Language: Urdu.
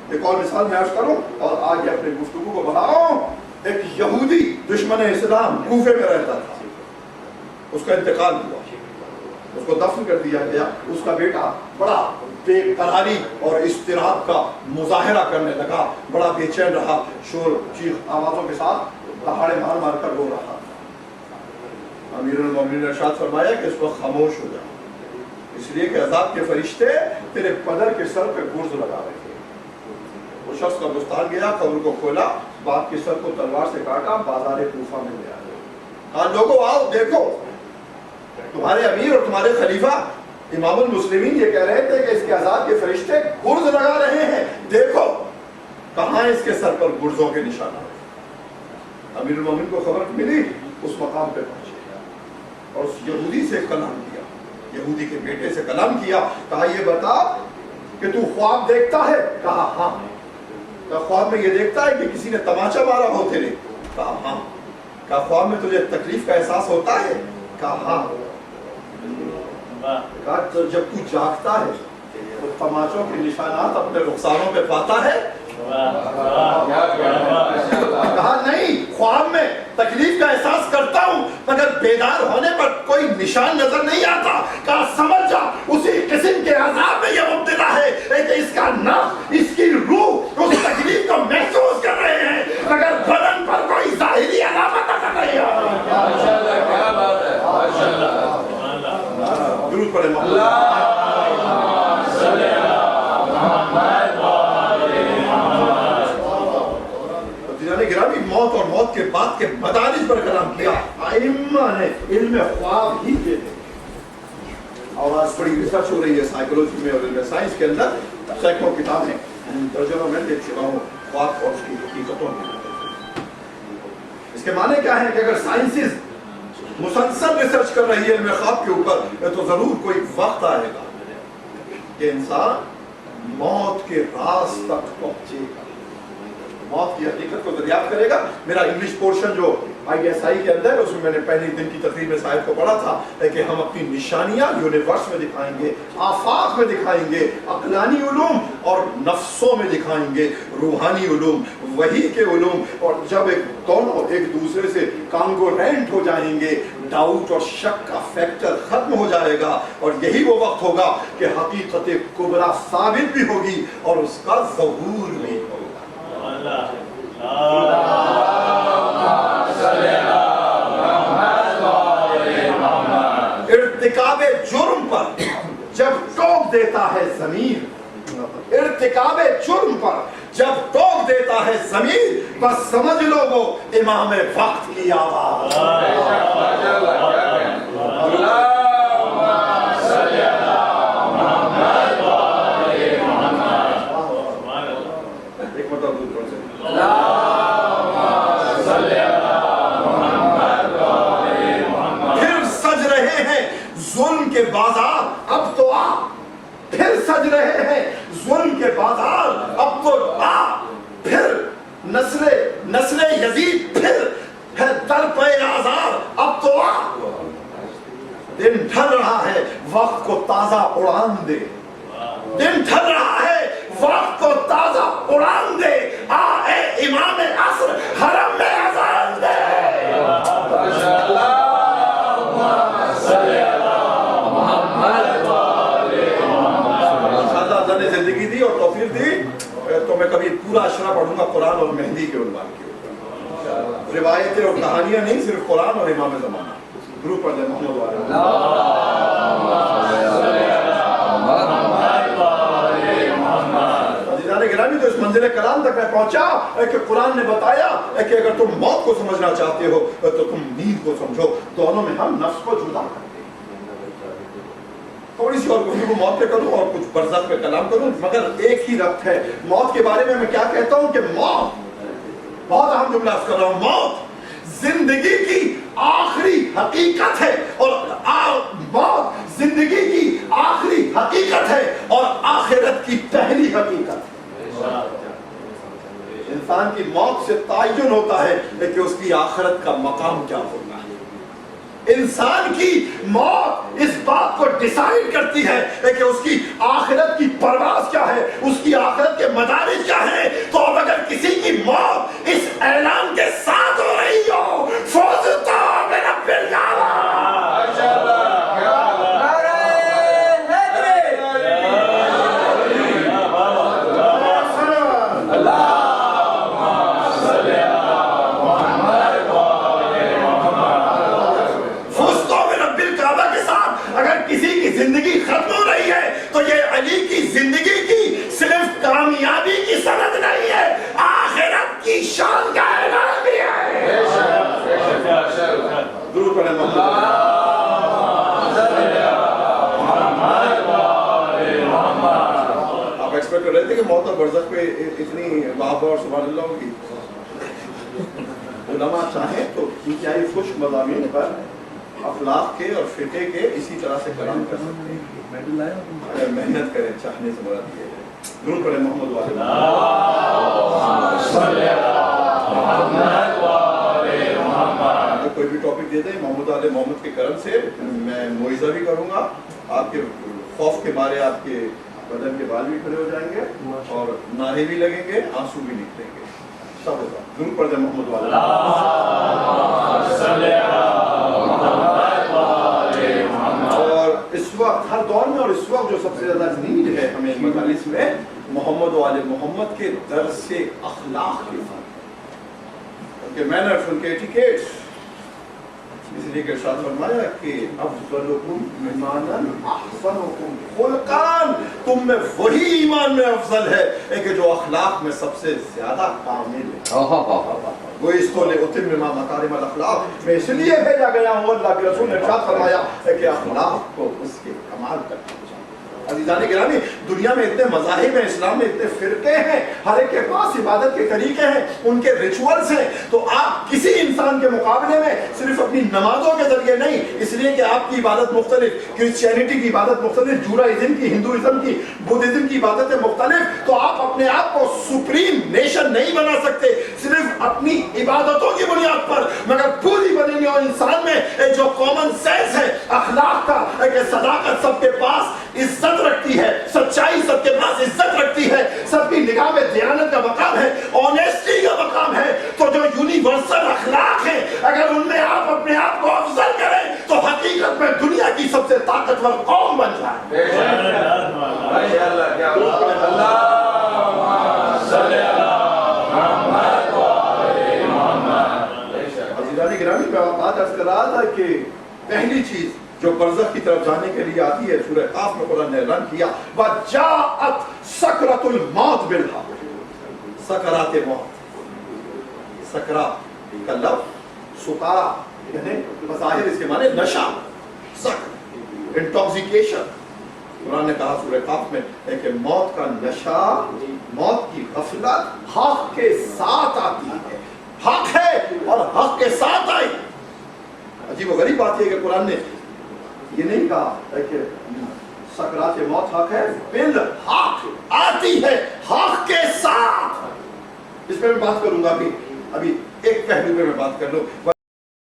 ایک اور مثال میں عرض کروں اور آگے اپنے گفتگو کو بڑھاؤں. ایک یہودی دشمن اسلام کوفے میں رہتا تھا, اس کا انتقال ہوا, اس کو دفن کر دیا گیا. اس کا بیٹا بڑا بے قراری اور اضطراب کا مظاہرہ کرنے لگا, بڑا بے چین رہا, شور چیخ آوازوں کے ساتھ دہاڑے مار مار کر رو رہا. امیر المومنین نے ارشاد فرمایا کہ اس وقت خاموش ہو جا, اس لیے کہ عذاب کے فرشتے تیرے بدر کے سر پہ گرز لگا رہے تھے. وہ شخص قبرستان گیا, قبر کو کھولا, باپ کے سر کو تلوار سے کاٹا, بازار کوفہ میں لے آئے. ہاں لوگوں آؤ دیکھو, تمہارے امیر اور تمہارے خلیفہ امام المسلمین یہ کہہ رہے تھے کہ اس کے عذاب کے فرشتے گرز لگا رہے ہیں, دیکھو کہاں اس کے سر پر گرزوں کے نشانات. امیر المومنین کو خبر ملی, اس مقام پہ پہنچے اور اس یہودی سے کلام کیا, یہودی کے بیٹے سے کلام کیا. کہا یہ بتا کہ تو خواب دیکھتا ہے؟ کہا ہاں. کہا خواب میں یہ دیکھتا ہے کہ کسی نے تماچا مارا ہو تیرے؟ کہا ہاں. کہا خواب میں تجھے تکلیف کا احساس ہوتا ہے؟ کہا ہاں. کہا تو جب تو جاگتا ہے تو تماچوں کے نشانات اپنے رخساروں پہ پاتا ہے؟ کہا نہیں, خواب میں تکلیف کا احساس کرتا ہوں مگر بیدار ہونے پر کوئی نشان نظر نہیں آتا. کہا سمجھ جا اسی قسم کے عذاب میں یہ مبتلا ہے کہ اس کا نفس, اس کی روح اس تکلیف کو محسوس کر رہے ہیں مگر بدن پر کوئی ظاہری علامت نظر نہیں آ رہی. کیا بات ہے, ماشاءاللہ. درود پڑھیں محمد. گرامی موت اور موت کے بعد کے مدارج پر کلام کیا. ائمہ نے علم خواب ہی دے دے. اور آج بڑی ریسرچ ہو رہی ہے سائیکولوجی میں اور علم سائنس کے اندر, سینکڑوں کتابیں درجنوں میں دیکھ چکا ہوں خواب اور اس کی حقیقتوں میں. اس کے معنی کیا ہے کہ اگر سائنسز مسلسل ریسرچ کر رہی ہے علم خواب کے اوپر تو ضرور کوئی وقت آئے گا کہ انسان موت کے راز تک پہنچے گا, موت کی حقیقت کو دریافت کرے گا. میرا انگلش پورشن جو ISI کے اندر ہے اس میں میں نے پہلی دن کی تقریر میں صاحب کو پڑھا تھا کہ ہم اپنی نشانیاں یونیورس میں دکھائیں گے, آفاق میں دکھائیں گے, عقلانی علوم اور نفسوں میں دکھائیں گے, روحانی علوم, وحی کے علوم. اور جب دونوں ایک دوسرے سے کانگورینٹ ہو جائیں گے, ڈاؤٹ اور شک کا فیکٹر ختم ہو جائے گا, اور یہی وہ وقت ہوگا کہ حقیقت کبریٰ ثابت بھی ہوگی اور اس کا ظہور بھی ہوگا. ارتکاب جرم پر جب ٹوک دیتا ہے ضمیر, ارتکاب جرم پر جب ٹوک دیتا ہے ضمیر, بس سمجھ لو وہ امام وقت کی آواز. پھر سج رہے ہیں ظلم کے بازار, اب تو آ. پھر سج رہے ہیں ظلم کے بازار, اب تو آ. پھر نسل یزید پھر ہے در پہ آزار, اب تو آ. دن ڈھل رہا ہے وقت کو تازہ اڑان دے, دن ڈھل رہا ہے وقت کو تازہ اڑان دے, آ اے امام عصر حرم میں اذان دے. اللہ نے زندگی دی اور توفیق دی تو میں کبھی پورا اشرا پڑھوں گا قرآن اور مہدی کے عنوان کے اوپر. روایتیں اور کہانیاں نہیں, صرف قرآن اور امام زمانہ. درود پڑھ دیں محمد وعلیہ گرامی. تو اس منزل کلام تک میں پہنچا کہ قرآن نے بتایا کہ اگر تم موت کو سمجھنا چاہتے ہو تو تم نیند کو سمجھو. دونوں میں ہم نفس کو جدا کرتے ہیں. تھوڑی سی اور گفتگو موت پہ کروں اور کچھ برزخ پہ کلام کروں, مگر ایک ہی ربط ہے. موت کے بارے میں کیا کہتا ہوں کہ موت, بہت اہم جملہ کر رہا ہوں, موت زندگی کی آخری حقیقت ہے, اور موت زندگی کی آخری حقیقت ہے اور آخرت کی پہلی حقیقت ہے. انسان کی موت سے تعین ہوتا ہے کہ اس کی آخرت کا مقام کیا ہوگا. انسان کی موت اس بات کو ڈیسائیڈ کرتی ہے کہ اس کی آخرت کی پرواز کیا ہے, اس کی آخرت کے کے مدارج کیا ہیں؟ تو اب اگر کسی کی موت اس اعلان کے ساتھ ہو رہی ہو فوزت برب العالمین، زندگی ختم ہو رہی ہے تو یہ علی کی زندگی کی صرف کامیابی کی سند نہیں ہے، آخرت کی شان کا اعلان بھی ہے۔ ضرور پڑھیں محمد۔ آپ ایکسپیکٹ کر رہے تھے کہ موت اور برزخ پہ اتنی واہ اور سبحان اللہ ہوگی؟ علماء چاہیں تو انتہائی خوش مضامین پر اخلاق کے اور فقہ کے اسی طرح سے کلام کر سکتے ہیں اگر محنت کریں، چاہنے سے مراد یہ ہے۔ ضرور پڑھیں محمد والے محمد۔ کوئی بھی ٹاپک دے دیں محمد والے محمد کے کرم سے میں موعظہ بھی کروں گا، آپ کے خوف کے مارے آپ کے بدن کے بال بھی کھڑے ہو جائیں گے اور نعرے بھی لگیں گے، آنسو بھی نکلیں گے، سب ہوگا۔ ضرور پڑھ دیں محمد والے۔ اور اس وقت ہر دور میں اور اس وقت جو سب سے زیادہ نیڈ ہے ہمیں مجالس میں محمد و آل محمد کے درس اخلاق کے ان کے مینرز، ان کے ایٹیکیٹس، اس لیے کہ ارشاد فرمایا کہ افضلکم ایمانا احسنکم خلقا، تم میں وہی ایمان میں افضل ہے کہ جو اخلاق میں سب سے زیادہ کامل ہے۔ وہ اس کو لِأُتِمَّ مَكَارِمَ الْأَخْلَاقِ میں اس لیے بھیجا گیا ہوں، اللہ کے رسول نے ارشاد فرمایا کہ اخلاق کو اس کے کمال تک۔ عزیزان گرامی، دنیا میں اتنے مذاہب ہیں، اسلام میں اتنے فرقے ہیں، ہر ایک کے پاس عبادت کے طریقے ہیں، ان کے ریچولز ہیں، تو آپ کسی انسان کے مقابلے میں صرف اپنی نمازوں کے ذریعے نہیں، اس لیے کہ آپ کی عبادت مختلف، کرسچینٹی کی عبادت مختلف، جوڈائزم کی، ہندوازم کی، بدھزم کی عبادتیں مختلف، تو آپ اپنے آپ کو سپریم نیشن نہیں بنا سکتے صرف اپنی عبادتوں کی بنیاد پر، مگر پوری بنی ہوئی انسان میں ایک جو کامن سینس ہے اخلاق کا، کہ صداقت سب کے پاس عزت رکھتی ہے، سچائی سب کے پاس عزت رکھتی ہے، سب کی نگاہ میں دیانت کا مقام ہے، آنیسٹی کا مقام ہے، تو جو یونیورسل اخلاق ہیں اگر ان میں آپ اپنے آپ کو افضل کریں تو حقیقت میں دنیا کی سب سے طاقتور قوم بن جائے۔ عزیزان گرامی، میں بات عرض کر رہا تھا کہ پہلی چیز جو برزخ کی طرف جانے کے لیے آتی ہے، سورہ قاف میں قرآن نے اعلان کیا وَجَاءَتْ سَكْرَةُ الْمَوْتِ بِالْحَقِّ، سکرات موت، سکرات کا لفظ سکارا یعنی بظاہر اس کے معنی نشہ، سکر، انٹاکسیکیشن۔ قرآن نے کہا سورہ قاف میں کہ موت کا نشہ، موت کی غفلت حق کے ساتھ آتی ہے، حق ہے اور حق کے ساتھ آئی۔ عجیب و غریب بات یہ کہ قرآن نے یہ نہیں کہا کہ سکرات موت حق ہے، بالحق آتی ہے حق کے ساتھ۔ اس پہ میں بات کروں گا، ابھی ایک پہلو پہ میں بات کر لوں۔